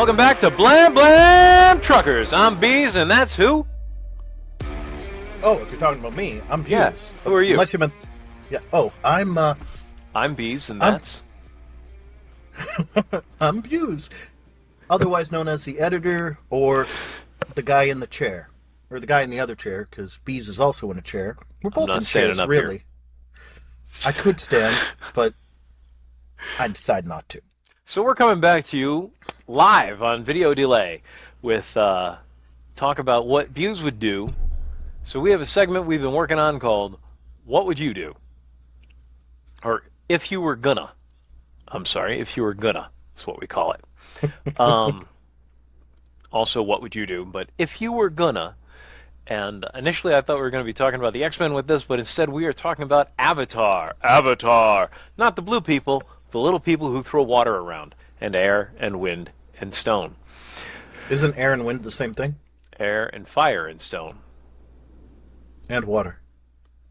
Welcome back to Blam Blam Truckers. I'm Buse, and that's who? Oh, if you're talking about me, I'm Buse. Yeah, who are you? Unless you meant... Yeah, oh, I'm Buse, and that's? I'm Buse. Otherwise known as the editor, or the guy in the chair. Or the guy in the other chair, because Buse is also in a chair. We're both in chairs, really. Here. I could stand, but I decided not to. So we're coming back to you live on video delay with talk about what Buse would do. So we have a segment we've been working on called What Would You Do? Or If You Were Gonna. I'm sorry, If You Were Gonna. That's what we call it. Also, What Would You Do? But If You Were Gonna. And initially I thought we were going to be talking about the X-Men with this, but instead we are talking about Avatar. Avatar! Not the blue people, the little people who throw water around, and air, and wind, and stone. Isn't air and wind the same thing? Air and fire and stone. And water.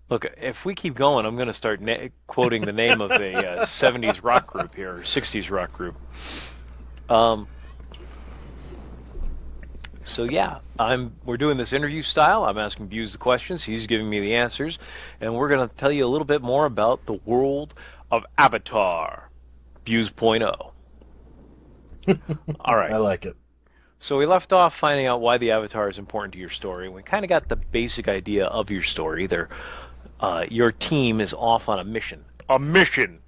Look, if we keep going, I'm going to start quoting the name of a 70s rock group here, or 60s rock group. So yeah, we're doing this interview style. I'm asking Buse the questions. He's giving me the answers. And we're going to tell you a little bit more about the world of Avatar. Buse.0. All right. I like it. So we left off finding out why the Avatar is important to your story. We kind of got the basic idea of your story. Your team is off on a mission. A mission!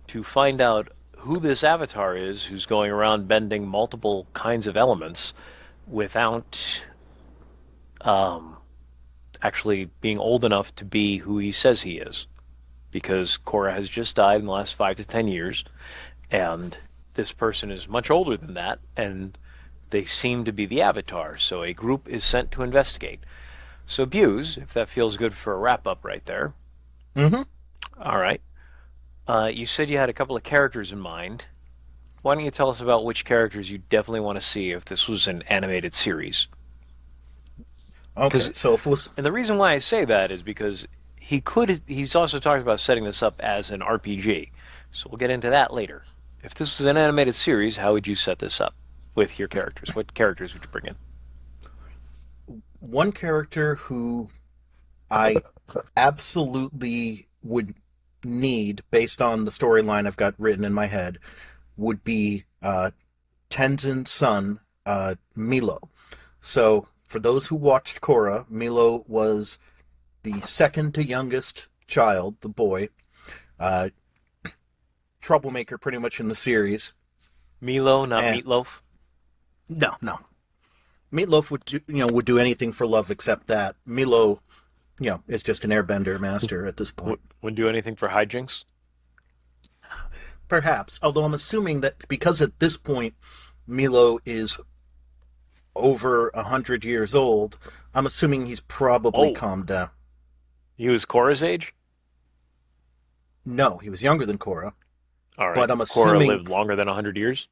To find out who this Avatar is who's going around bending multiple kinds of elements without actually being old enough to be who he says he is. Because Korra has just died in the last 5 to 10 years, and this person is much older than that, and they seem to be the Avatar, so a group is sent to investigate. So Buse, if that feels good for a wrap-up right there. Mm-hmm. All right. You said you had a couple of characters in mind. Why don't you tell us about which characters you definitely want to see if this was an animated series? Okay, so if it was... And the reason why I say that is because he's also talked about setting this up as an RPG. So we'll get into that later. If this was an animated series, how would you set this up with your characters? What characters would you bring in? One character who I absolutely would need, based on the storyline I've got written in my head, would be Tenzin's son, Milo. So, for those who watched Korra, Milo was the second to youngest child, the boy. Troublemaker pretty much in the series. Milo, not Meatloaf? No. Meatloaf would do anything for love except that. Milo, is just an airbender master at this point. Wouldn't do anything for hijinks? Perhaps, although I'm assuming that because at this point Milo is over 100 years old, I'm assuming he's probably calmed down. He was Korra's age? No, he was younger than Korra. All right. But I'm assuming Korra lived longer than 100 years?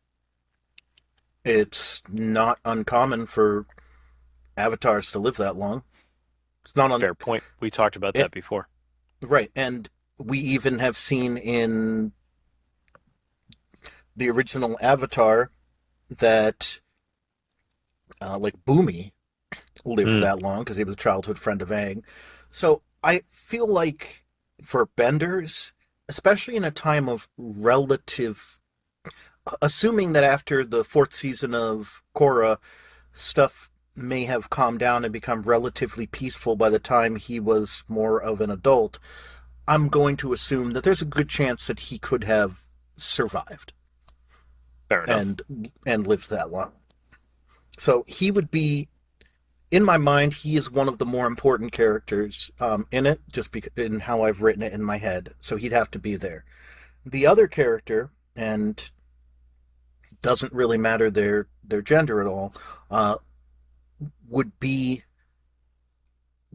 It's not uncommon for avatars to live that long. It's not Fair point. We talked about that before. Right, and we even have seen in the original Avatar that, Boomy lived that long because he was a childhood friend of Aang. So I feel like for benders, especially in a time of relative... Assuming that after the 4th season of Korra, stuff may have calmed down and become relatively peaceful by the time he was more of an adult, I'm going to assume that there's a good chance that he could have survived. Fair enough. And lived that long. So he would be, in my mind, he is one of the more important characters in it, just in how I've written it in my head. So he'd have to be there. The other character, and doesn't really matter their gender at all, would be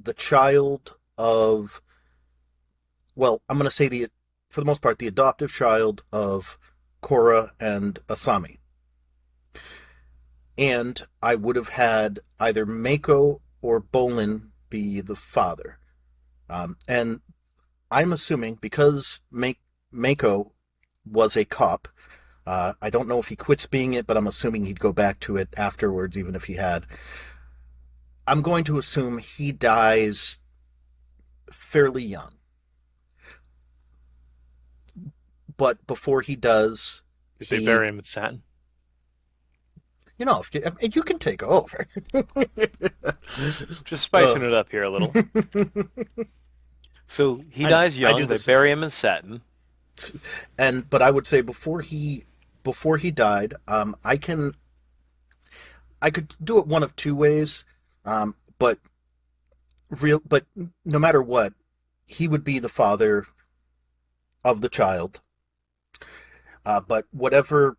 the child of, well, I'm going to say for the most part, the adoptive child of Korra and Asami. And I would have had either Mako or Bolin be the father. And I'm assuming, because Mako was a cop, I don't know if he quits being it, but I'm assuming he'd go back to it afterwards, even if he had. I'm going to assume he dies fairly young. But before he does, They he, bury him in satin. if you can take over. Just uh, spicing it up here a little. So he I dies I do young. They this, bury him in satin. but I would say before he died, I could do it one of two ways, but but no matter what, he would be the father of the child. But whatever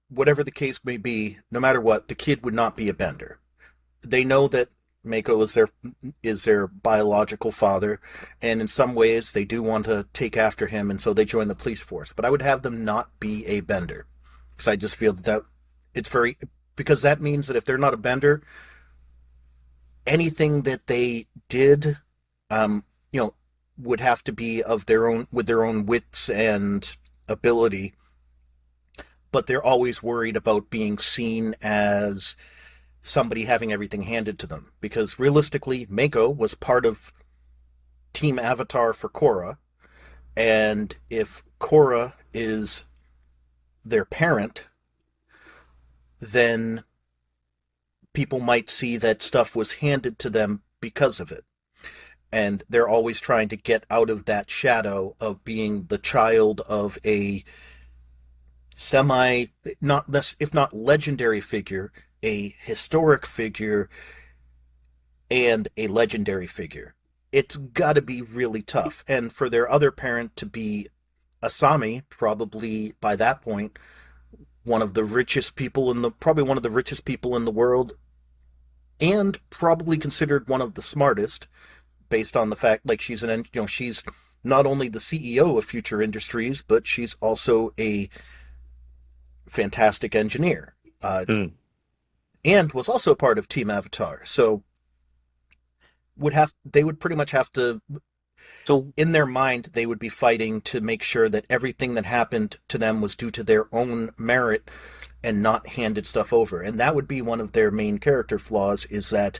the case may be, no matter what, the kid would not be a bender. They know that Mako is their biological father, and in some ways they do want to take after him, and so they join the police force. But I would have them not be a bender, because I just feel that it's very because that means that if they're not a bender, anything that they did, um, you know, would have to be of their own with their own wits and ability. But they're always worried about being seen as somebody having everything handed to them. Because realistically, Mako was part of Team Avatar for Korra, and if Korra is their parent, then people might see that stuff was handed to them because of it. And they're always trying to get out of that shadow of being the child of a semi, not less, if not legendary figure, a historic figure, and a legendary figure. It's got to be really tough. And for their other parent to be Asami, probably by that point, probably one of the richest people in the world, and probably considered one of the smartest, based on the fact, like she's not only the CEO of Future Industries, but she's also a fantastic engineer, Hmm. and was also part of Team Avatar. So they would pretty much have to, So in their mind, they would be fighting to make sure that everything that happened to them was due to their own merit and not handed stuff over. And that would be one of their main character flaws, is that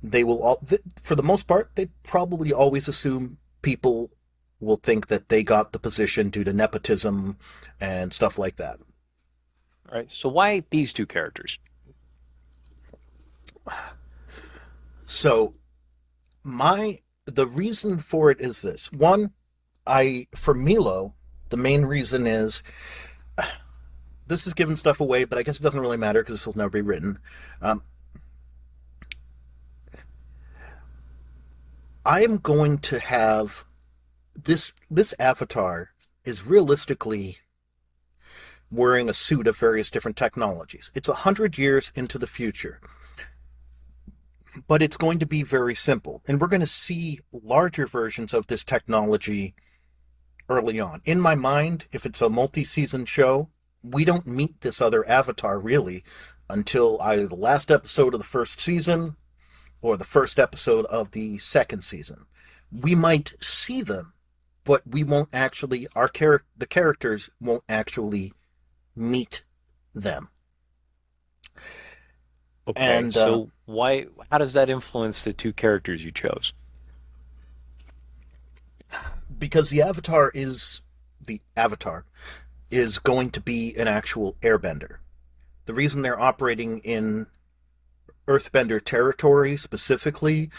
they will all, for the most part, they probably always assume people will think that they got the position due to nepotism and stuff like that. all right. So why these two characters? So the reason for it is this. One, I for Milo, the main reason is this is giving stuff away, but I guess it doesn't really matter because this will never be written. Um, I am going to have this avatar is realistically wearing a suit of various different technologies. It's 100 years into the future, but it's going to be very simple, and we're going to see larger versions of this technology early on. In my mind, if it's a multi-season show, we don't meet this other avatar really until either the last episode of the first season or the first episode of the second season. We might see them, but we won't actually the characters won't actually meet them. Okay. And So why? How does that influence the two characters you chose? because the avatar is going to be an actual airbender. The reason they're operating in earthbender territory specifically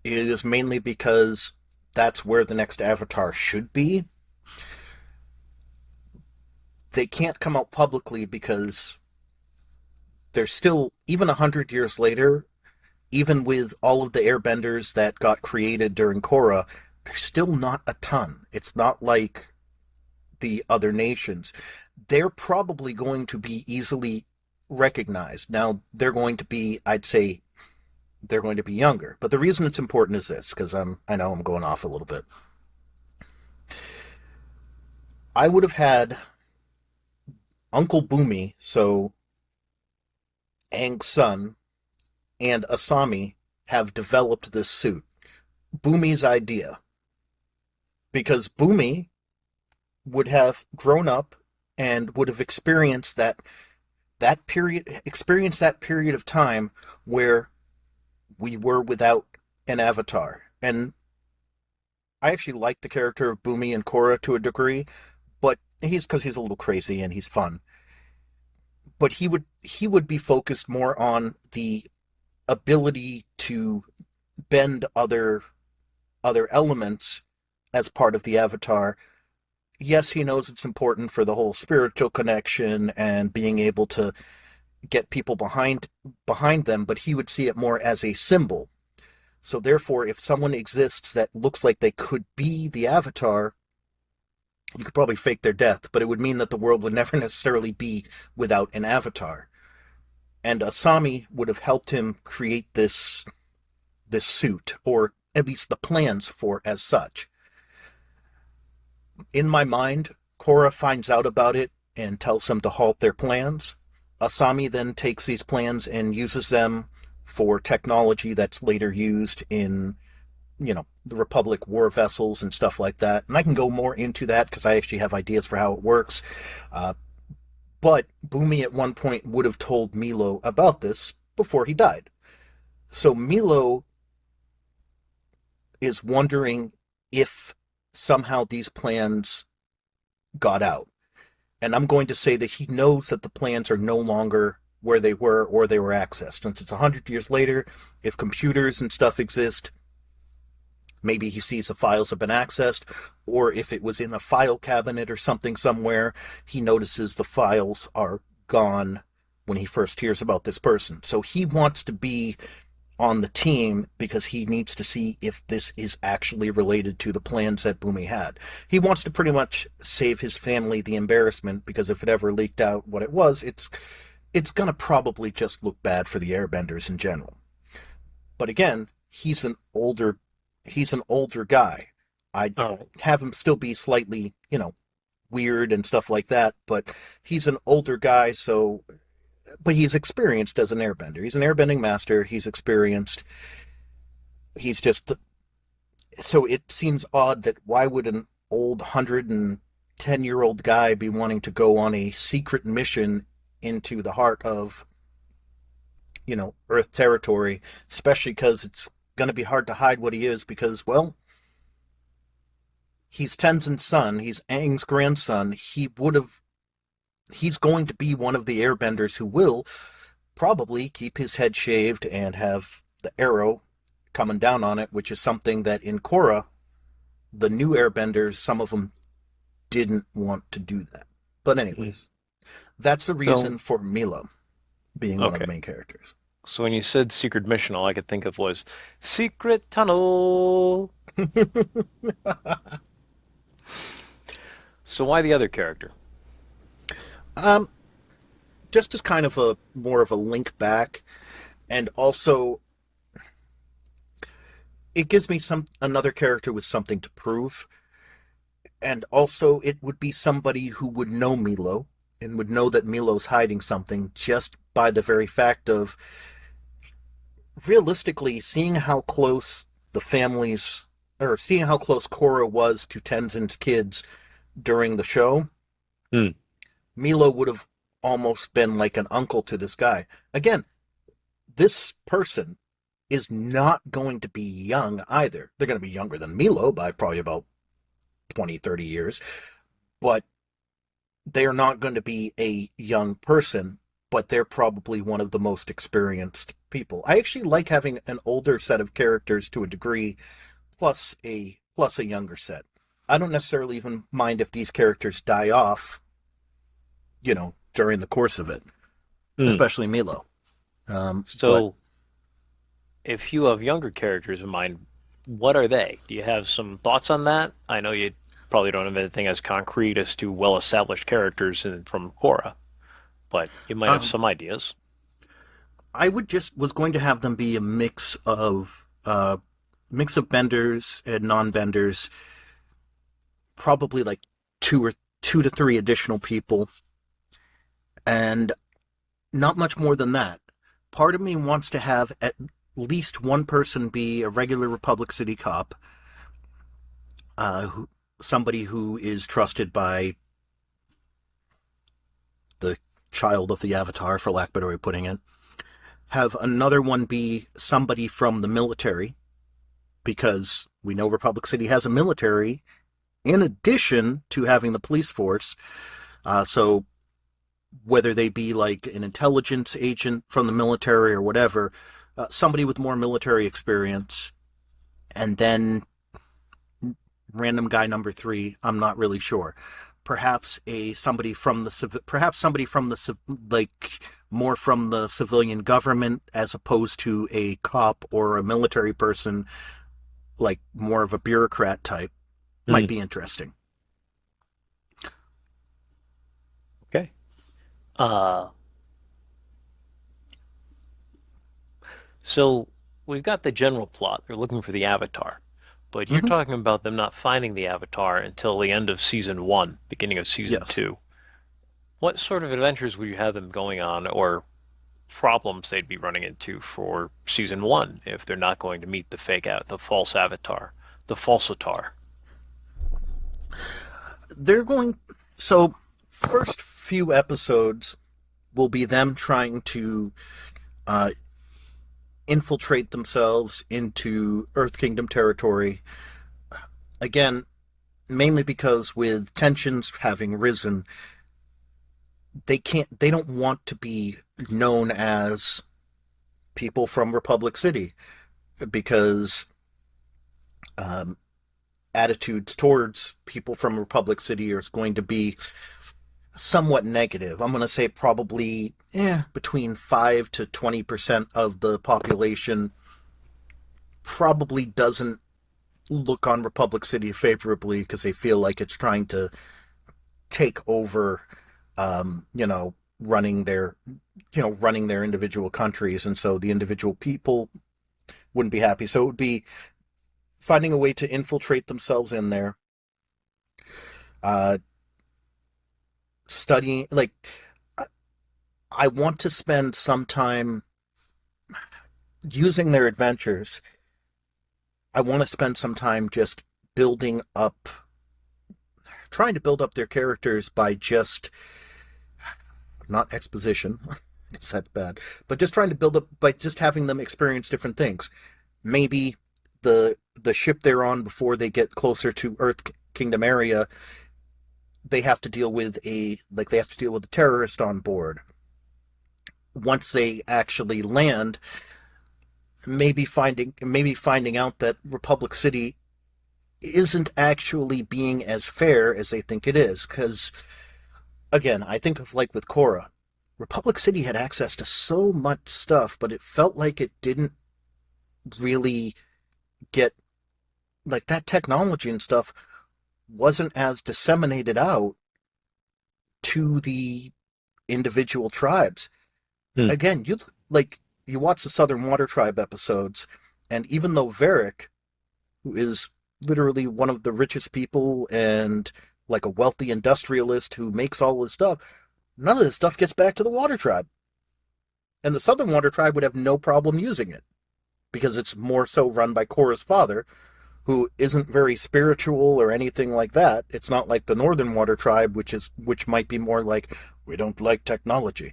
is mainly because that's where the next avatar should be. They can't come out publicly because they're still, even 100 years later, even with all of the airbenders that got created during Korra, there's still not a ton. It's not like the other nations. They're probably going to be easily recognized. Now, I'd say, they're going to be younger. But the reason it's important is this, because I know I'm going off a little bit. I would have had Uncle Boomy, so Aang's son, and Asami have developed this suit. Boomy's idea. Because Boomy would have grown up and would have experienced that period of time where we were without an avatar. And I actually like the character of Bumi and Korra to a degree, but he's a little crazy and he's fun. But he would be focused more on the ability to bend other elements as part of the avatar. Yes, he knows it's important for the whole spiritual connection and being able to get people behind them, but he would see it more as a symbol. So therefore, if someone exists that looks like they could be the avatar, you could probably fake their death, but it would mean that the world would never necessarily be without an avatar. And Asami would have helped him create this suit, or at least the plans for as such. In my mind, Korra finds out about it and tells them to halt their plans. Asami then takes these plans and uses them for technology that's later used in, the Republic war vessels and stuff like that. And I can go more into that because I actually have ideas for how it works. Uh, but Bumi at one point would have told Milo about this before he died. So Milo is wondering if somehow these plans got out. And I'm going to say that he knows that the plans are no longer where they were or they were accessed. Since it's 100 years later, if computers and stuff exist, maybe he sees the files have been accessed, or if it was in a file cabinet or something somewhere, he notices the files are gone when he first hears about this person. So he wants to be on the team because he needs to see if this is actually related to the plans that Bumi had. He wants to pretty much save his family the embarrassment, because if it ever leaked out what it was, it's gonna probably just look bad for the airbenders in general. But again, he's an older guy. I All right. have him still be slightly, weird and stuff like that, but he's an older guy, so but he's experienced as an airbender. He's an airbending master. He's experienced. He's just so it seems odd that why would an old 110-year-old guy be wanting to go on a secret mission into the heart of Earth territory, especially because it's going to be hard to hide what he is because, well, he's Tenzin's son. He's Aang's grandson. He's going to be one of the airbenders who will probably keep his head shaved and have the arrow coming down on it, which is something that in Korra, the new airbenders, some of them didn't want to do that. But Mhm. anyways, that's the So, reason for Milo being one of the okay. main characters. So when you said secret mission, all I could think of was secret tunnel. So why the other character? um, just as kind of a more of a link back, and also it gives me some another character with something to prove, and also it would be somebody who would know Milo and would know that Milo's hiding something just by the very fact of realistically seeing how close the families or seeing how close Korra was to Tenzin's kids during the show. Hmm. Milo would have almost been like an uncle to this guy. Again, this person is not going to be young either. They're going to be younger than Milo by probably about 20, 30 years, but they are not going to be a young person, but they're probably one of the most experienced people. I actually like having an older set of characters to a degree, plus a younger set. I don't necessarily even mind if these characters die off, during the course of it, Hmm. especially Milo. But So if you have younger characters in mind, what are they? Do you have some thoughts on that? I know you probably don't have anything as concrete as to well-established characters from Korra, but you might have um, some ideas. I would just was going to have them be a mix of benders and non-benders, probably like two to three additional people, and not much more than that. Part of me wants to have at least one person be a regular Republic City cop, somebody who is trusted by the child of the Avatar, for lack of a better way of putting it. Have another one be somebody from the military, because we know Republic City has a military in addition to having the police force. So whether they be like an intelligence agent from the military or whatever, somebody with more military experience, and then random guy number three, I'm not really sure. Perhaps perhaps somebody from the like more from the civilian government as opposed to a cop or a military person, like more of a bureaucrat type, might Hmm. be interesting. Okay. Uh, so we've got the general plot. They're looking for the Avatar. But you're Mm-hmm. talking about them not finding the Avatar until the end of season one, beginning of season Yes. two. What sort of adventures would you have them going on, or problems they'd be running into for season one if they're not going to meet the false Avatar, the falsatar? They're going. So, first few episodes will be them trying to uh, infiltrate themselves into Earth Kingdom territory. Again, mainly because with tensions having risen, they don't want to be known as people from Republic City, because um, attitudes towards people from Republic City are going to be somewhat negative. I'm going to say probably between 5 to 20% of the population probably doesn't look on Republic City favorably because they feel like it's trying to take over, running their, running their individual countries. And so the individual people wouldn't be happy. So it would be finding a way to infiltrate themselves in there, uh, studying, like, I want to spend some time using their adventures. I want to spend some time just building up, trying to build up their characters by just not exposition, because that's bad, but just trying to build up by just having them experience different things. Maybe the ship they're on before they get closer to Earth Kingdom area, they have to deal with a terrorist on board. Once they actually land, maybe finding out that Republic City isn't actually being as fair as they think it is. Because again, I think of like with Korra, Republic City had access to so much stuff, but it felt like it didn't really get, like, that technology and stuff wasn't as disseminated out to the individual tribes. Hmm. Again, you watch the Southern Water Tribe episodes, and even though Varric, who is literally one of the richest people and like a wealthy industrialist who makes all this stuff, none of this stuff gets back to the Water Tribe. And the Southern Water Tribe would have no problem using it because it's more so run by Korra's father, who isn't very spiritual or anything like that. It's not like the Northern Water Tribe, which might be more like, we don't like technology.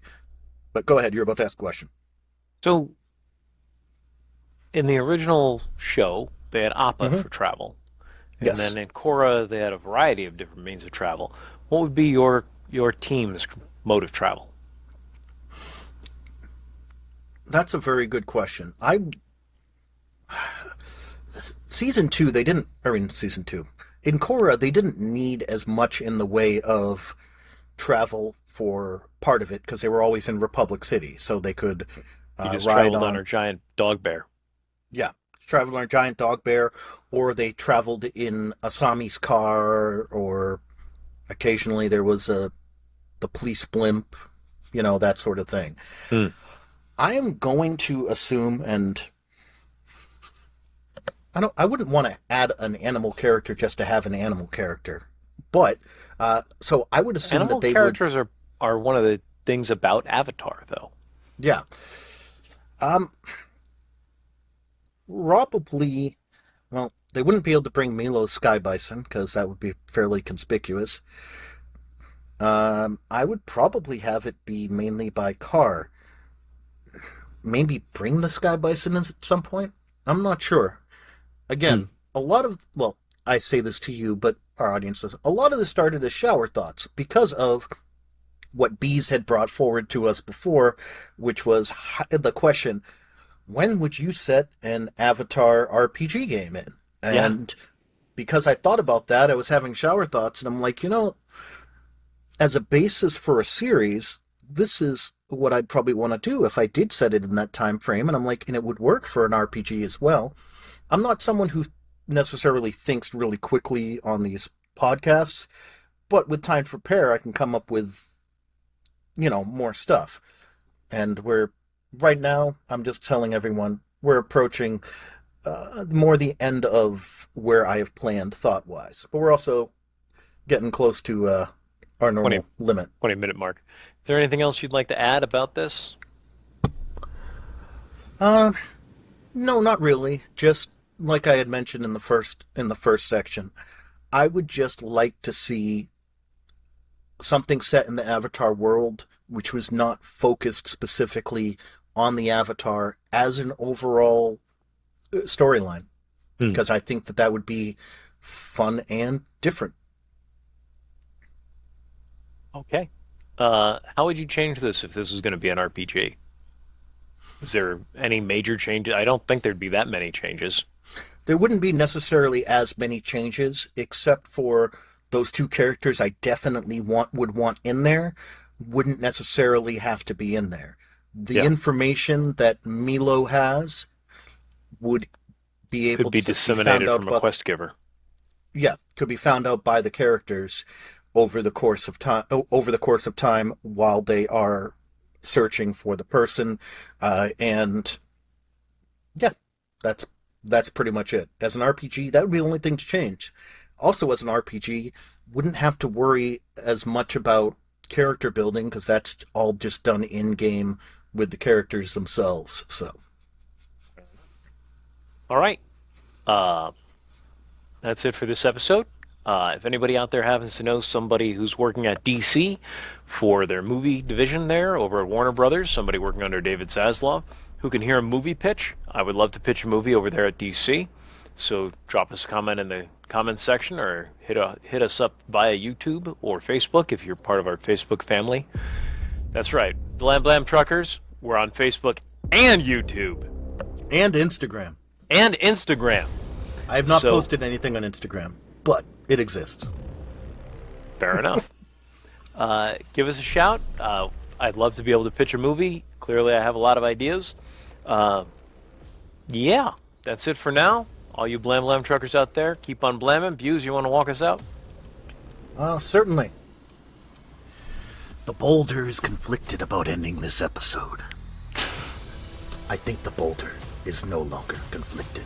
But go ahead, you're about to ask a question. So in the original show, they had Appa Mm-hmm. for travel, and Yes, then in Korra they had a variety of different means of travel. What would be your team's mode of travel? that's a very good question. I season two they didn't, or in season two in Korra they didn't need as much in the way of travel for part of it because they were always in Republic City, so they could You just ride traveled on on, a giant dog bear. yeah, traveled on a giant dog bear, or they traveled in Asami's car, or occasionally there was the police blimp, that sort of thing. Hmm. I am going to assume, and I wouldn't want to add an animal character just to have an animal character, but so I would assume that Animal they would, characters are one of the things about Avatar, though. yeah, um, probably. Well, they wouldn't be able to bring Milo's sky bison because that would be fairly conspicuous. I would probably have it be mainly by car. Maybe bring the Sky Bison at some point. I'm not sure. Hmm. Again, a lot of, well, I say this to you, but our audience does. A lot of this started as shower thoughts because of what Bees had brought forward to us before, which was the question: when would you set an Avatar RPG game in? Yeah. And because I thought about that, I was having shower thoughts, and I'm like, as a basis for a series, this is what I'd probably want to do if I did set it in that time frame. And I'm like, and it would work for an RPG as well. I'm not someone who necessarily thinks really quickly on these podcasts, but with time to prepare, I can come up with, more stuff. And we're, right now, I'm just telling everyone, we're approaching more the end of where I have planned thought wise. But we're also getting close to our 20, normal limit. 20 minute mark. Is there anything else you'd like to add about this? Uh, no, not really. Just like I had mentioned in the first section, I would just like to see something set in the Avatar world, which was not focused specifically on the Avatar as an overall storyline, Hmm. because I think that that would be fun and different. Okay. How would you change this if this was going to be an RPG? Is there any major changes? I don't think there'd be that many changes. There wouldn't be necessarily as many changes, except for those two characters I definitely would want in there wouldn't necessarily have to be in there. The Yeah. information that Milo has would be Could able be to just be found disseminated out from a by, quest giver. yeah, could be found out by the characters over the course of time while they are searching for the person, and yeah, that's that's pretty much it. As an RPG, that would be the only thing to change. Also, as an RPG, wouldn't have to worry as much about character building because that's all just done in game with the characters themselves. So, All right. Uh, that's it for this episode. If anybody out there happens to know somebody who's working at DC for their movie division there over at Warner Brothers, somebody working under David Zaslav, who can hear a movie pitch, I would love to pitch a movie over there at DC. So drop us a comment in the comments section or hit us up via YouTube or Facebook if you're part of our Facebook family. That's right. Blam Blam Truckers, we're on Facebook and YouTube and Instagram. and Instagram. I have not So, posted anything on Instagram, but it exists. fair enough. Give us a shout. I'd love to be able to pitch a movie. Clearly, I have a lot of ideas. Uh, yeah, that's it for now. All you Blam Blam truckers out there, keep on blamming. Buse, you want to walk us out? Certainly. The Boulder is conflicted about ending this episode. I think the Boulder is no longer conflicted.